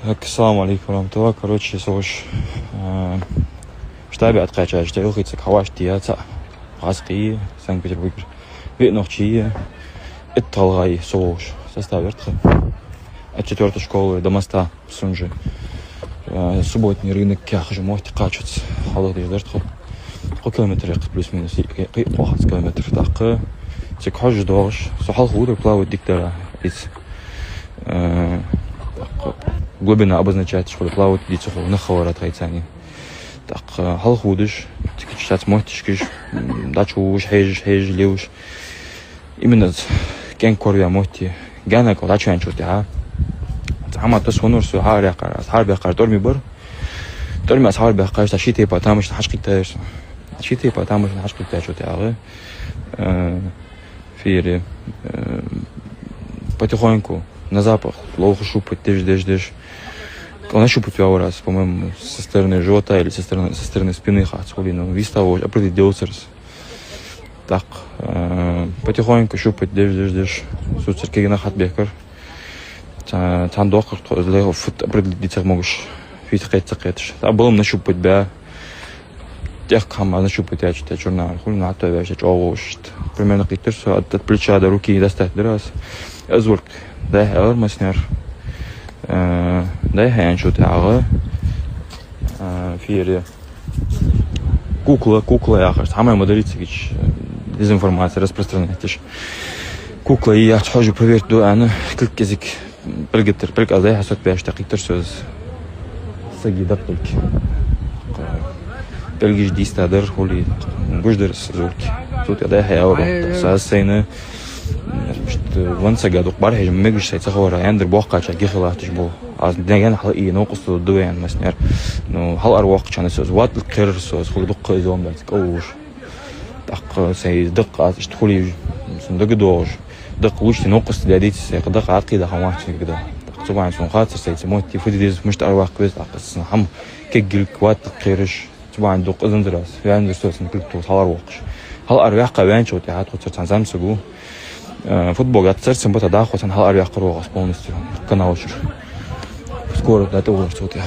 Ассаламу алейкум рамтула. Короче, сош штабе откачаешь, что ехать хаваш тияца, Хаски, Санкт-Петербург, Ветнохчи, Итталгай, сош составят. От 4 школы до моста Сунжи. Субботний рынок кяхжи можете качаться, холодный дождь. Километр плюс-минус, 15 километров. Так, текхаж дождь, сухал худо плавает диктора из глубина обозначает, что плавают дитя на хаварат хайцани. Так, хал худыш, тики читать мотишкиш, дачу уж, хейж, левуш. Именно кен корвя моти, гана кодачу анчути, а. Ама то сонурсу харбекар торми бар. Торми аз харбекар ташите потому что хашкитаешь. Ташите потому что хашкитаешь вот я. Фире потихоньку на запах, ловко шупать, дежь. Он щупать его раз, по-моему, со стороны живота или со стороны спины хацхулину. Виставо, определился. Так, потихоньку щупать, дежь. Суцер кегина хатбекар. Тандох, что фут определиться можешь. Фитхайцакетш. А было нащупать бя. Тех кама нащупать я читаю журнал. Хулина то я сейчас овощ. Примерно как-то от плеча до руки достать раз. Азурк. Да, маснер. Да, я что-то ага. Фире. Кукла, я хочу. Самая модерится, ведь дезинформация распространяется. Кукла, и я хочу проверить, да, она как язык приготовит, приказай, я сот пять, так и то все сагидат только. Пельгиш дистадер, хули, гуждер сзурки. Тут я да, я урок, сасайна. Вон сагадук бархиж мегиш сайт сахора яндер боққача гихлаатиш бо аз деген хал и ноқусту дуян маснер но хал арвақ чана сөз ват қир сөз хулдуқ қойзом дат қауш так сей дық аз штхули сундагы дож дық лучти ноқусту дядити сей қдық ақида хамаачи гда так цубан сон хатсыр сей мотив фудидез мушт арвақ квез ақсын хам кегил кват қириш цубан дуқ ызындрас яндер сөзін клипту хал арвақш хал арвақ қаван чот я хатқуцар танзамсугу футбол отцерцем бота да хоть он халари акроос полностью канал скоро да это уже что-то